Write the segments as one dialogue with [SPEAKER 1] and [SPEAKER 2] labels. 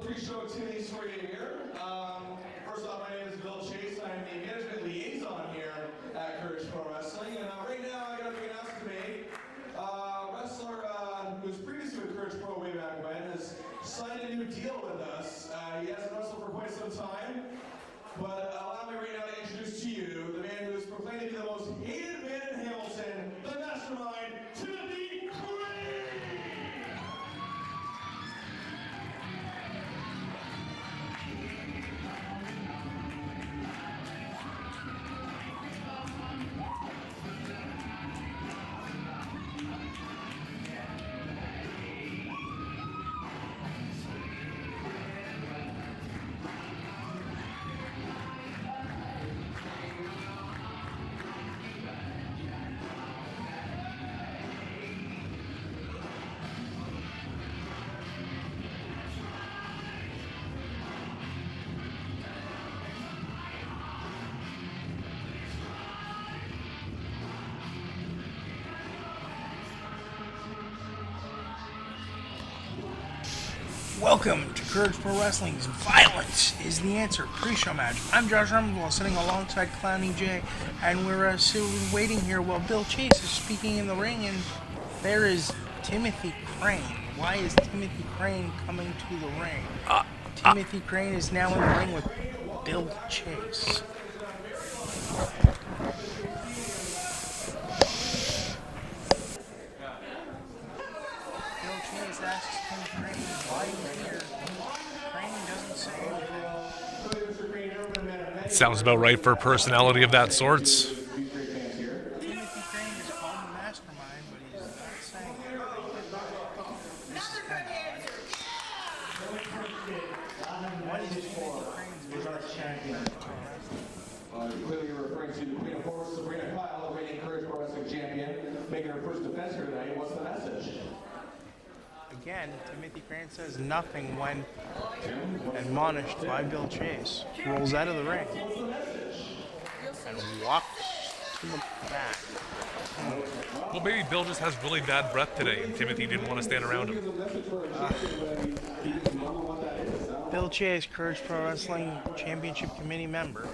[SPEAKER 1] Pre-show activities for you here. First off, my name is Bill Chase. I'm the management liaison here at Courage Pro Wrestling. And right now, I got a big announcement to make. Wrestler who was previously with Courage Pro way back when has signed a new deal with us. He hasn't wrestled for quite some time. But allow me right now to introduce to you the man who is proclaimed to be the most hated man in Hamilton, the mastermind, Timothy KRANE!
[SPEAKER 2] Welcome to Courage Pro Wrestling's Violence is the Answer pre-show match. I'm Josh REMMELZWAL sitting alongside Clowny J, and we're still waiting here while Bill Chase is speaking in the ring, and there is Timothy KRANE. Why is Timothy KRANE coming to the ring? Timothy KRANE is now in the ring with Bill Chase. Bill Chase asks Tim KRANE why he's here. KRANE doesn't say.
[SPEAKER 3] Sounds about right for a personality of that sorts.
[SPEAKER 2] Timothy KRANE is called the mastermind, but he's not saying everything. This is kind of odd. What is Timothy KRANE's business champion?
[SPEAKER 1] Clearly you're referring to Queen of Force, Sabrina Kyle, the reigning Courage Pro Wrestling champion, making her first defense here tonight. What's the message?
[SPEAKER 2] Again, Timothy KRANE says nothing when admonished by Bill Chase. He rolls out of the ring and walks to the back.
[SPEAKER 3] Well, maybe Bill just has really bad breath today, and Timothy didn't want to stand around him.
[SPEAKER 2] Bill Chase, Courage Pro Wrestling Championship Committee member.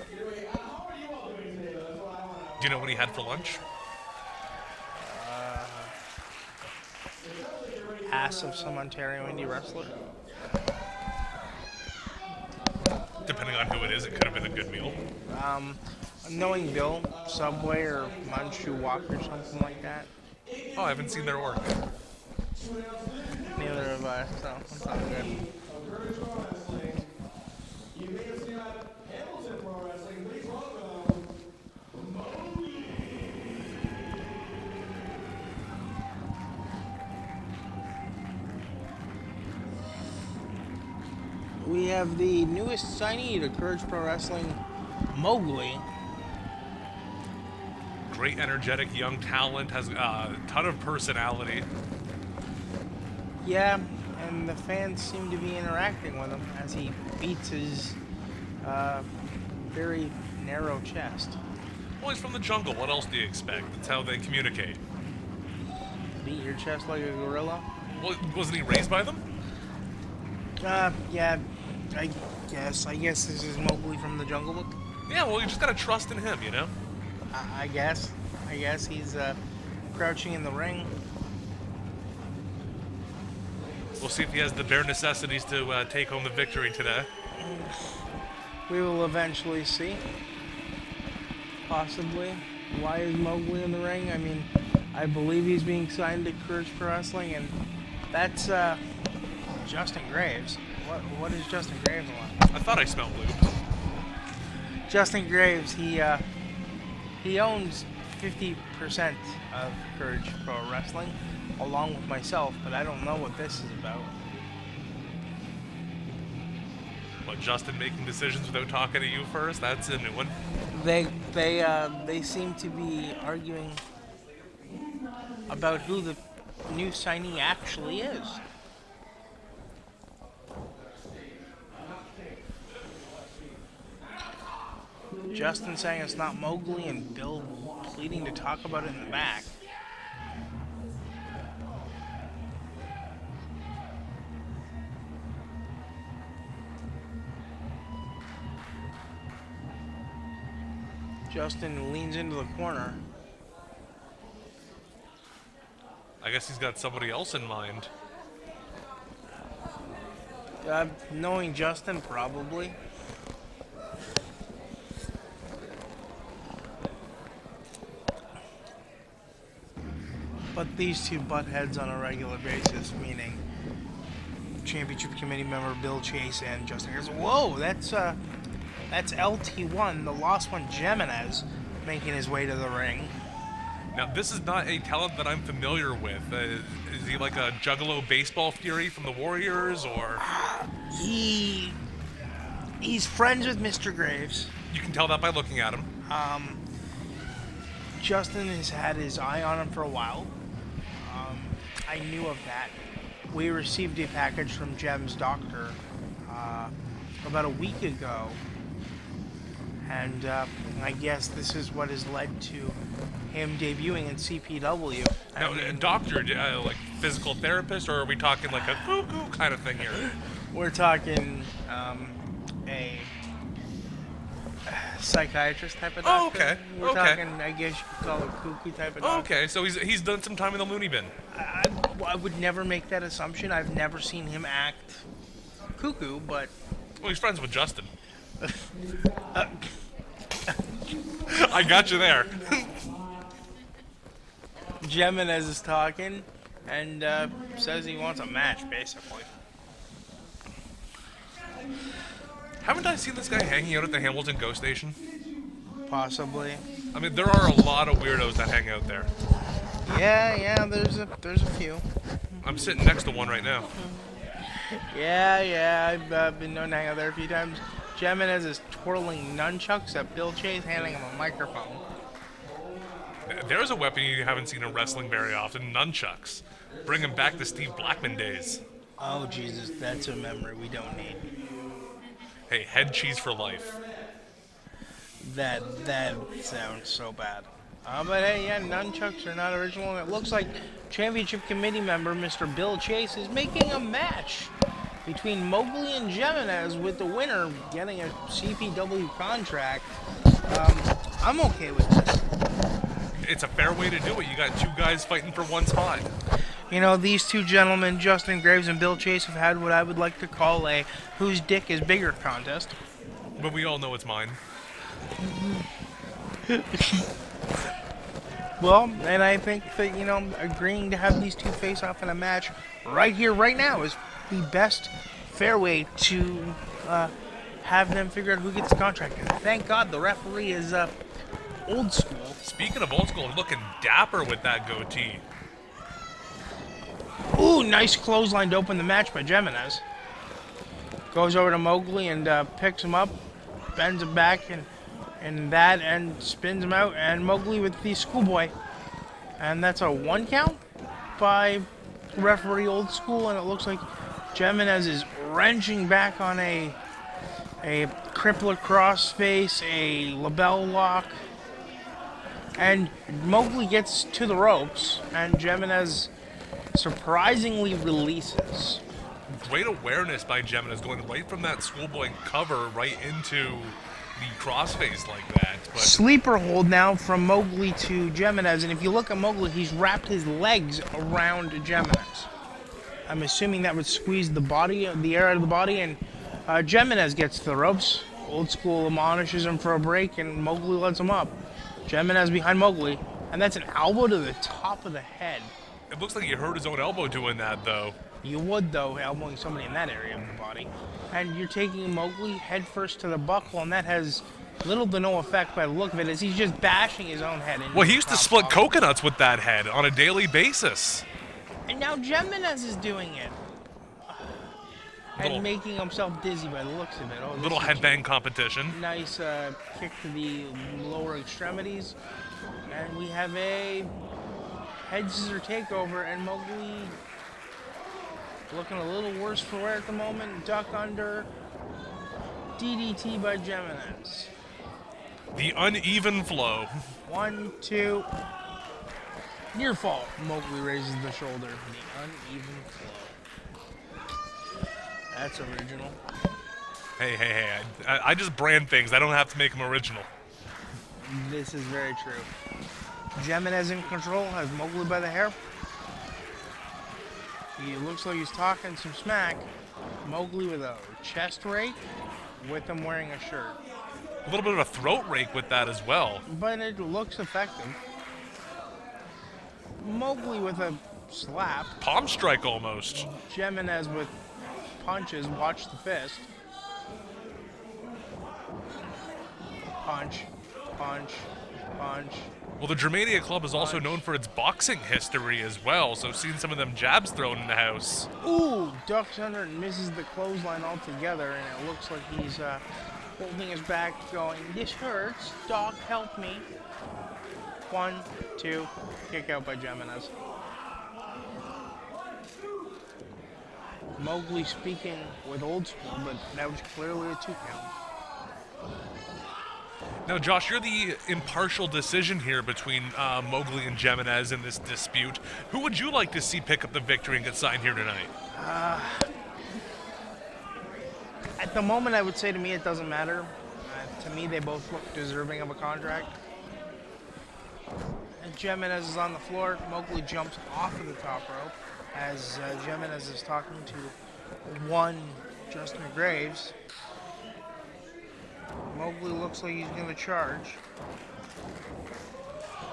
[SPEAKER 3] Do you know what he had for lunch?
[SPEAKER 2] Ass of some Ontario indie wrestler.
[SPEAKER 3] Depending on who it is, it could have been a good meal.
[SPEAKER 2] Knowing Bill, Subway or Manchu Walk or something like that.
[SPEAKER 3] Oh, I haven't seen their work.
[SPEAKER 2] Neither have I, so it's all good.
[SPEAKER 1] You may have seen at Hamilton Pro Wrestling. Please welcome
[SPEAKER 2] We have the newest signee to Courage Pro Wrestling, MOWGLI.
[SPEAKER 3] Great, energetic, young talent, has a ton of personality.
[SPEAKER 2] Yeah, and the fans seem to be interacting with him as he beats his very narrow chest.
[SPEAKER 3] Well, he's from the jungle. What else do you expect? That's how they communicate.
[SPEAKER 2] Beat your chest like a gorilla?
[SPEAKER 3] Well, wasn't he raised by them?
[SPEAKER 2] Yeah, I guess this is MOWGLI from the Jungle Book.
[SPEAKER 3] Yeah, well, you just gotta trust in him, you know?
[SPEAKER 2] I guess he's crouching in the ring.
[SPEAKER 3] We'll see if he has the bare necessities to take home the victory today.
[SPEAKER 2] We will eventually see. Possibly. Why is MOWGLI in the ring? I mean, I believe he's being signed to Courage Pro Wrestling, and that's Justin Graves. What is Justin Graves on?
[SPEAKER 3] I thought I smelled lube.
[SPEAKER 2] Justin Graves, he owns 50% of Courage Pro Wrestling, along with myself, but I don't know what this is about.
[SPEAKER 3] What, Justin making decisions without talking to you first? That's a new one.
[SPEAKER 2] They seem to be arguing about who the new signee actually is. Justin saying it's not MOWGLI, and Bill pleading to talk about it in the back. Justin leans into the corner.
[SPEAKER 3] I guess he's got somebody else in mind.
[SPEAKER 2] Knowing Justin, probably. But these two butt heads on a regular basis, meaning Championship Committee member Bill Chase and Justin Garza. Whoa, that's LT1, the lost one, Jimenez, making his way to the ring.
[SPEAKER 3] Now, this is not a talent that I'm familiar with. Is he like a Juggalo baseball fury from the Warriors, or?
[SPEAKER 2] He's friends with Mr. Graves.
[SPEAKER 3] You can tell that by looking at him.
[SPEAKER 2] Justin has had his eye on him for a while. I knew of that. We received a package from Jem's doctor about a week ago, and I guess this is what has led to him debuting in CPW.
[SPEAKER 3] Now, doctor, like physical therapist, or are we talking like a cuckoo kind of thing here?
[SPEAKER 2] We're talking a psychiatrist type of doctor.
[SPEAKER 3] Oh, okay.
[SPEAKER 2] We're talking, I guess you could call it cuckoo type of doctor.
[SPEAKER 3] Okay, so he's done some time in the loony bin.
[SPEAKER 2] I would never make that assumption. I've never seen him act cuckoo, but...
[SPEAKER 3] Well, he's friends with Justin. I got you there.
[SPEAKER 2] Jimenez is talking and says he wants a match, basically.
[SPEAKER 3] Haven't I seen this guy hanging out at the Hamilton Go Station?
[SPEAKER 2] Possibly.
[SPEAKER 3] I mean, there are a lot of weirdos that hang out there.
[SPEAKER 2] Yeah, there's a few.
[SPEAKER 3] I'm sitting next to one right now.
[SPEAKER 2] Yeah, I've been known to hang out there a few times. Jimenez is twirling nunchucks at Bill Chase, handing him a microphone.
[SPEAKER 3] There's a weapon you haven't seen in wrestling very often, nunchucks. Bring him back to Steve Blackman days.
[SPEAKER 2] Oh, Jesus, that's a memory we don't need.
[SPEAKER 3] Hey, head cheese for life.
[SPEAKER 2] That sounds so bad. But hey, yeah, nunchucks are not original. And it looks like Championship Committee member Mr. Bill Chase is making a match between MOWGLI and Jimenez, with the winner getting a CPW contract. I'm okay with this.
[SPEAKER 3] It's a fair way to do it. You got two guys fighting for one spot.
[SPEAKER 2] You know, these two gentlemen, Justin Graves and Bill Chase, have had what I would like to call a whose dick is bigger contest.
[SPEAKER 3] But we all know it's mine.
[SPEAKER 2] Well, and I think that, you know, agreeing to have these two face off in a match right here, right now, is the best fair way to have them figure out who gets the contract. And thank God the referee is old school.
[SPEAKER 3] Speaking of old school, looking dapper with that goatee.
[SPEAKER 2] Ooh, nice clothesline to open the match by Jimenez. Goes over to MOWGLI and picks him up, bends him back, and spins him out, and MOWGLI with the schoolboy. And that's a 1 count by referee old school, and it looks like Jimenez is wrenching back on a crippler crossface, a label lock, and MOWGLI gets to the ropes, and Jimenez surprisingly releases.
[SPEAKER 3] Great awareness by Jimenez, going right from that schoolboy cover right into the crossface like that. But
[SPEAKER 2] Sleeper hold now from MOWGLI to Jimenez, and if you look at MOWGLI, he's wrapped his legs around Jimenez. I'm assuming that would squeeze the air out of the body, and Jimenez gets to the ropes. Old school admonishes him for a break, and MOWGLI lets him up. Jimenez behind MOWGLI, and that's an elbow to the top of the head.
[SPEAKER 3] it looks like he hurt his own elbow doing that, though.
[SPEAKER 2] You would, though, elbowing somebody in that area of the body. And you're taking MOWGLI headfirst to the buckle, and that has little to no effect by the look of it, as he's just bashing his own head into
[SPEAKER 3] Well, he
[SPEAKER 2] the
[SPEAKER 3] used to
[SPEAKER 2] top
[SPEAKER 3] split
[SPEAKER 2] buckle.
[SPEAKER 3] coconuts with that head on a daily basis.
[SPEAKER 2] And now Jimenez is doing it. And
[SPEAKER 3] Little-
[SPEAKER 2] making himself dizzy by the looks of it. Oh, this
[SPEAKER 3] Little
[SPEAKER 2] is
[SPEAKER 3] headbang competition.
[SPEAKER 2] nice kick to the lower extremities. And we have a head scissor takeover, and MOWGLI looking a little worse for wear at the moment. Duck under. DDT by Jimenez.
[SPEAKER 3] The uneven flow.
[SPEAKER 2] 1, 2. Near fall. MOWGLI raises the shoulder. The uneven flow. That's original.
[SPEAKER 3] Hey, I just brand things. I don't have to make them original.
[SPEAKER 2] This is very true. Jimenez in control, has Mowgli by the hair. He looks like he's talking some smack. Mowgli with a chest rake, with him wearing a shirt.
[SPEAKER 3] A little bit of a throat rake with that as well.
[SPEAKER 2] But it looks effective. Mowgli with a slap.
[SPEAKER 3] Palm strike almost.
[SPEAKER 2] Jimenez with punches. Watch the fist. Punch, punch, punch.
[SPEAKER 3] Well, the Germania Club is also known for its boxing history as well, so seeing some of them jabs thrown in the house.
[SPEAKER 2] Ooh, ducks under and misses the clothesline altogether, and it looks like he's holding his back going, this hurts, Doc, help me. 1, 2, kick out by Jimenez. Mowgli speaking with Old School, but that was clearly a 2 count.
[SPEAKER 3] Now, Josh, you're the impartial decision here between Mowgli and Jimenez in this dispute. Who would you like to see pick up the victory and get signed here tonight?
[SPEAKER 2] At the moment, I would say to me it doesn't matter. To me, they both look deserving of a contract. And Jimenez is on the floor. Mowgli jumps off of the top rope as Jimenez is talking to one Justin Graves. Mowgli looks like he's going to charge.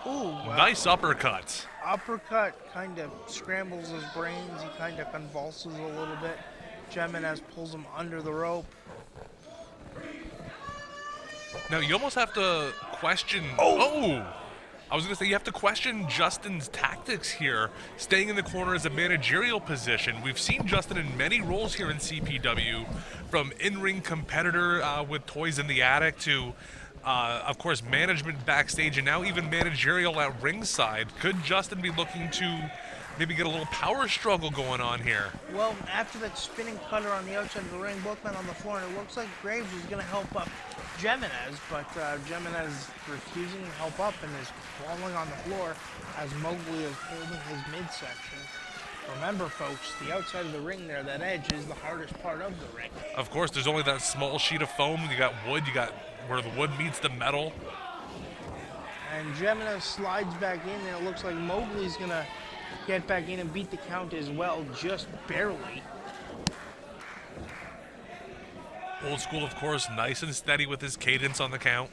[SPEAKER 2] Ooh, wow.
[SPEAKER 3] Nice uppercut.
[SPEAKER 2] Uppercut kind of scrambles his brains. He kind of convulses a little bit. Jimenez pulls him under the rope.
[SPEAKER 3] Now, you almost have to question... Oh! I was going to say, you have to question Justin's tactics here, staying in the corner as a managerial position. We've seen Justin in many roles here in CPW, from in-ring competitor with toys in the attic to, of course, management backstage, and now even managerial at ringside. Could Justin be looking to maybe get a little power struggle going on here?
[SPEAKER 2] Well, after that spinning cutter on the outside of the ring, both men on the floor, and it looks like Graves is going to help up Jimenez, but Jimenez refusing to help up and is falling on the floor as Mowgli is holding his midsection. Remember, folks, the outside of the ring there, that edge is the hardest part of the ring.
[SPEAKER 3] Of course, there's only that small sheet of foam. You got wood, you got where the wood meets the metal.
[SPEAKER 2] And Jimenez slides back in, and it looks like Mowgli's going to get back in and beat the count as well, just barely.
[SPEAKER 3] Old School, of course, nice and steady with his cadence on the count.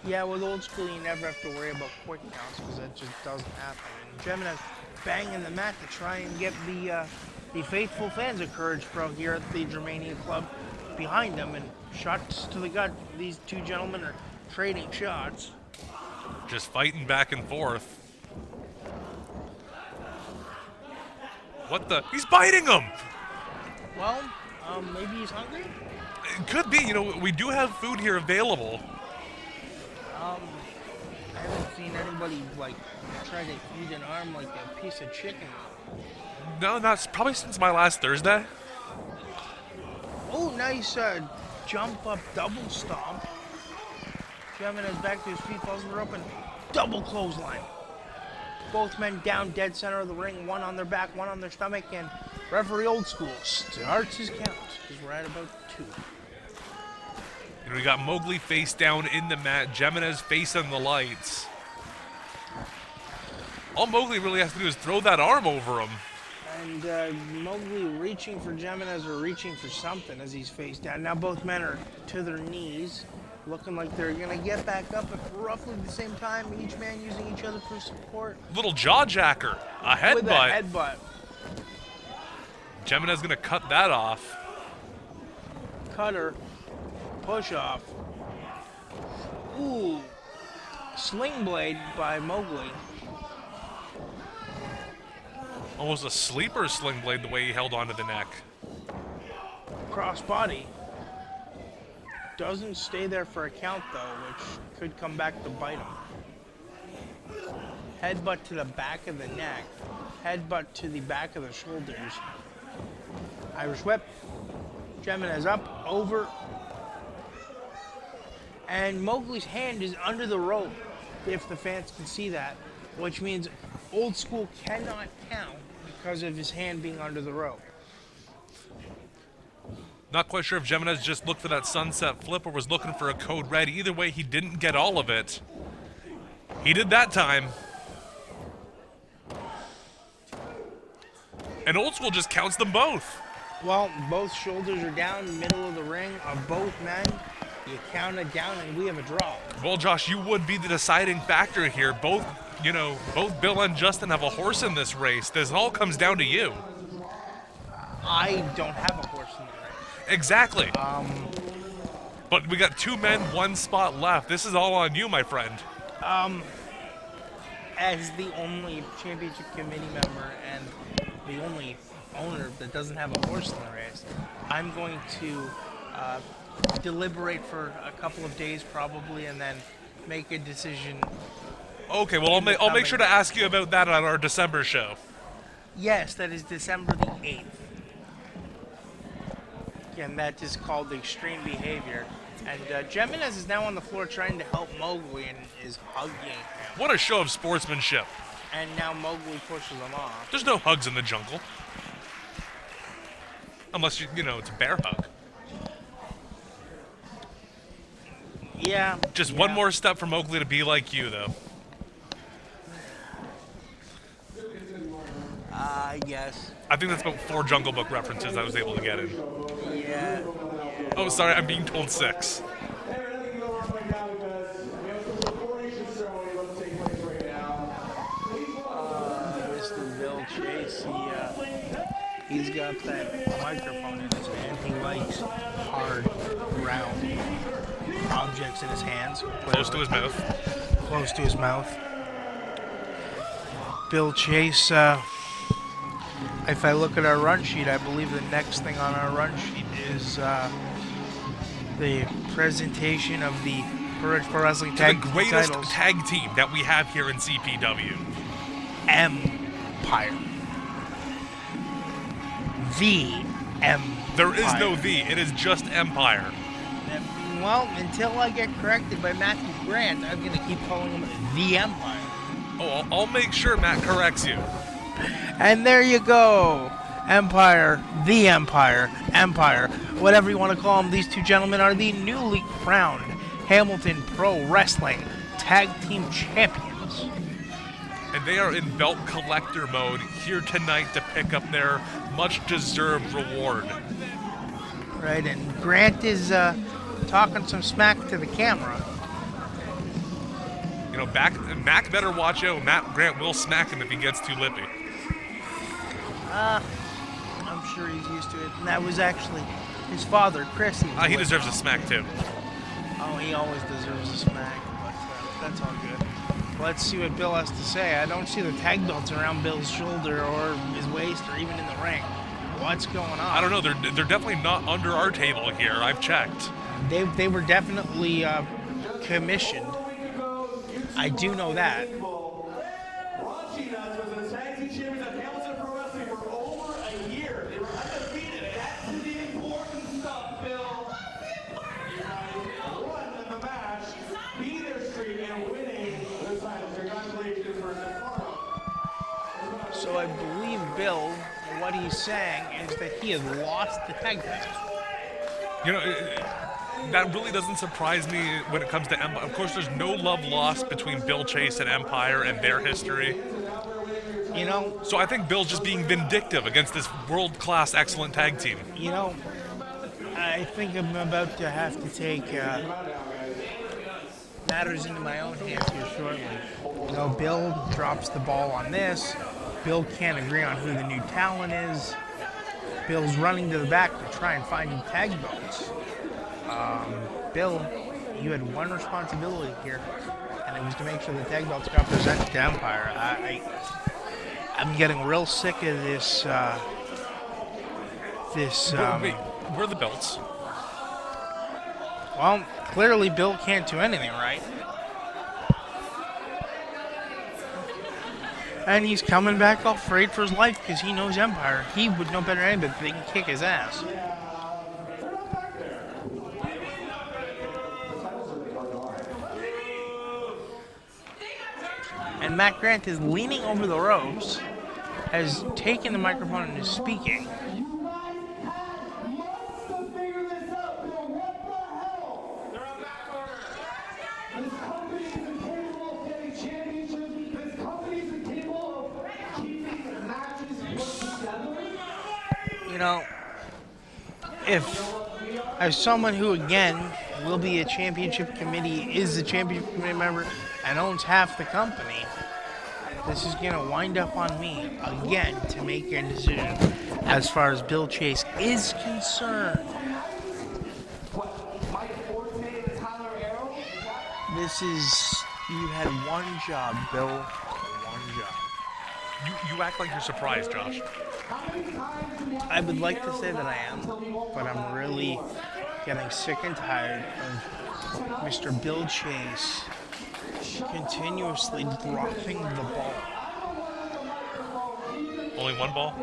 [SPEAKER 2] Yeah, with Old School, you never have to worry about quick counts because that just doesn't happen. And Jimenez banging the mat to try and get the faithful fans of Courage Pro here at the Germania Club behind them, and shots to the gut. These two gentlemen are trading shots.
[SPEAKER 3] Just fighting back and forth. What the? He's biting him!
[SPEAKER 2] Well, maybe he's hungry?
[SPEAKER 3] It could be. You know, we do have food here available.
[SPEAKER 2] I haven't seen anybody, like, try to eat an arm like a piece of chicken.
[SPEAKER 3] No, not probably since my last Thursday.
[SPEAKER 2] Oh, nice jump up double stomp. Jimenez back to his feet, falls in the rope, and double clothesline. Both men down dead center of the ring, one on their back, one on their stomach, and referee Old School starts his count because we're at about 2.
[SPEAKER 3] You know, we got Mowgli face down in the mat, Jimenez face on the lights. All Mowgli really has to do is throw that arm over him.
[SPEAKER 2] And Mowgli reaching for Jimenez or reaching for something as he's face down. Now both men are to their knees, looking like they're going to get back up at roughly the same time, each man using each other for support.
[SPEAKER 3] Little jaw jacker, a headbutt.
[SPEAKER 2] With a headbutt.
[SPEAKER 3] Jimenez going to cut that off.
[SPEAKER 2] Cutter. Push off. Ooh. Sling blade by Mowgli.
[SPEAKER 3] Almost a sleeper sling blade the way he held onto the neck.
[SPEAKER 2] Cross body. Doesn't stay there for a count though, which could come back to bite him. Headbutt to the back of the neck. Headbutt to the back of the shoulders. Irish whip. Jimenez up, over. And Mowgli's hand is under the rope, if the fans can see that, which means Old School cannot count because of his hand being under the rope.
[SPEAKER 3] Not quite sure if Jimenez just looked for that sunset flip or was looking for a code red. Either way, he didn't get all of it. He did that time. And Old School just counts them both.
[SPEAKER 2] Well, both shoulders are down, middle of the ring of both men. You count it down, and we have a draw.
[SPEAKER 3] Well, Josh, you would be the deciding factor here. Both Bill and Justin have a horse in this race. This all comes down to you.
[SPEAKER 2] I don't have a horse in the race.
[SPEAKER 3] Exactly. But we got 2 men, 1 spot left. This is all on you, my friend.
[SPEAKER 2] As the only championship committee member and the only owner that doesn't have a horse in the race, I'm going to deliberate for a couple of days probably, and then make a decision.
[SPEAKER 3] Okay, well, I'll make sure to ask you about that on our December show.
[SPEAKER 2] Yes, that is December the 8th. And that is called Extreme Behavior. And Jimenez is now on the floor trying to help Mowgli and is hugging him.
[SPEAKER 3] What a show of sportsmanship.
[SPEAKER 2] And now Mowgli pushes him off.
[SPEAKER 3] There's no hugs in the jungle. Unless, it's a bear hug.
[SPEAKER 2] Yeah.
[SPEAKER 3] Just one more step for Mowgli to be like you, though.
[SPEAKER 2] I guess.
[SPEAKER 3] I think that's about 4 Jungle Book references I was able to get in.
[SPEAKER 2] Yeah.
[SPEAKER 3] Oh, sorry, I'm being told 6.
[SPEAKER 2] Mr. Bill Chase, he's got that microphone in his hand. He likes hard, round objects in his hands.
[SPEAKER 3] Close to his mouth.
[SPEAKER 2] Close to his mouth. Bill Chase, if I look at our run sheet, I believe the next thing on our run sheet is the presentation of the Courage Pro Wrestling Tag
[SPEAKER 3] The greatest
[SPEAKER 2] titles.
[SPEAKER 3] tag team that we have here in CPW.
[SPEAKER 2] Empire. The Empire.
[SPEAKER 3] There is no the. It is just Empire.
[SPEAKER 2] Well, until I get corrected by Matthew Grant, I'm going to keep calling him the Empire.
[SPEAKER 3] Oh, I'll make sure Matt corrects you.
[SPEAKER 2] And there you go. Empire, the Empire, Empire, whatever you want to call them. These 2 gentlemen are the newly crowned Hamilton Pro Wrestling Tag Team Champions.
[SPEAKER 3] And they are in belt collector mode here tonight to pick up their much-deserved reward.
[SPEAKER 2] Right, and Grant is talking some smack to the camera.
[SPEAKER 3] Mac better watch out. Matt Grant will smack him if he gets too lippy.
[SPEAKER 2] I'm sure he's used to it. And that was actually his father, Chris.
[SPEAKER 3] He deserves a smack, too.
[SPEAKER 2] Oh, he always deserves a smack, but that's all good. Let's see what Bill has to say. I don't see the tag belts around Bill's shoulder or his waist or even in the ring. What's going on?
[SPEAKER 3] I don't know. They're definitely not under our table here. I've checked.
[SPEAKER 2] They were definitely commissioned. I do know that. So I believe Bill, what he's saying is that he has lost the tag belts.
[SPEAKER 3] That really doesn't surprise me when it comes to Empire. Of course, there's no love lost between Bill Chase and Empire and their history. So I think Bill's just being vindictive against this world-class, excellent tag team.
[SPEAKER 2] I think I'm about to have to take matters into my own hands here shortly. Bill drops the ball on this. Bill can't agree on who the new talent is. Bill's running to the back to try and find new tag belts. Bill, you had one responsibility here, and it was to make sure the tag belts got presented to Empire. I'm getting real sick of this.
[SPEAKER 3] Wait, where are the belts?
[SPEAKER 2] Well, clearly Bill can't do anything right. And he's coming back all afraid for his life because he knows Empire. He would know better than anybody that they can kick his ass. And Matt Grant is leaning over the ropes, has taken the microphone and is speaking. if, as someone who, again, will be a championship committee, is the championship committee member, and owns half the company, this is going to wind up on me again to make a decision as far as Bill Chase is concerned. This is, you had one job, Bill. One job.
[SPEAKER 3] You act like you're surprised, Josh.
[SPEAKER 2] I would like to say that I am, but I'm really getting sick and tired of Mr. Bill Chase continuously dropping the ball.
[SPEAKER 3] Only one ball?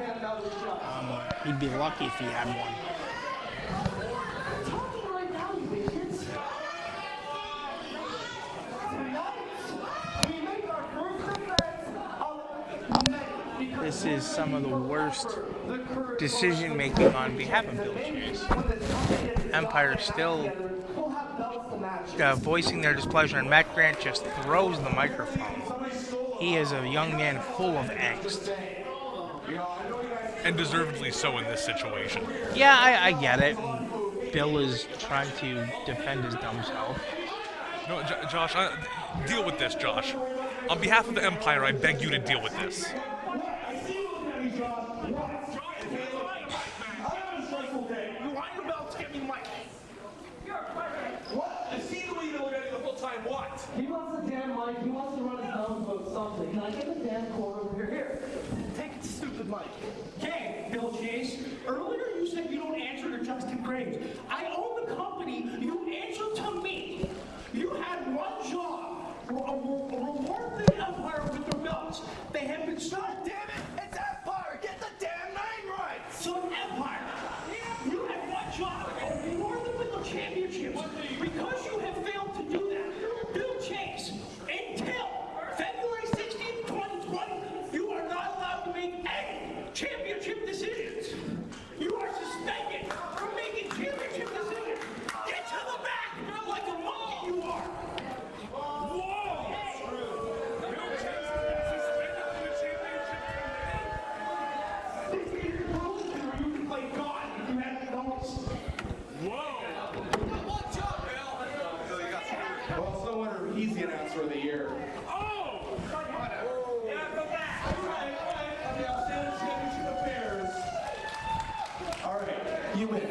[SPEAKER 2] He'd be lucky if he had one. This is some of the worst decision making on behalf of Bill Chase. Empire still voicing their displeasure, and Matt Grant just throws the microphone. He is a young man full of angst.
[SPEAKER 3] And deservedly so in this situation.
[SPEAKER 2] Yeah, I get it. And Bill is trying to defend his dumb self.
[SPEAKER 3] No, Josh, deal with this, Josh. On behalf of the Empire, I beg you to deal with this.
[SPEAKER 4] He wants the damn mic, he wants to run his mouth about something. Can I get the damn cord over here? Take it, stupid mic. Okay, Bill Chase. Earlier you said you don't answer to Justin Graves. I own the company, you answer to me. You had one job, reward the Empire with their belts. They have been God damn it, it's Empire! Get the damn name right! So Empire, you had one job, reward them with the championships. Because you have failed to do that, Bill Chase, until February 16th, 2020, you are not allowed to make any championship decisions. You are suspended from making championship decisions. Get to the back like a monkey you are. Whoa! Bill Chase is suspended from the championship. This is the rules where you can play God if you have notes. Whoa! One job, Bill.
[SPEAKER 1] Well, it's no wonder he's the announcer of the year.
[SPEAKER 4] Oh! Yeah, go back.
[SPEAKER 1] All right. On the Outstanding Championship Affairs. All right, you win.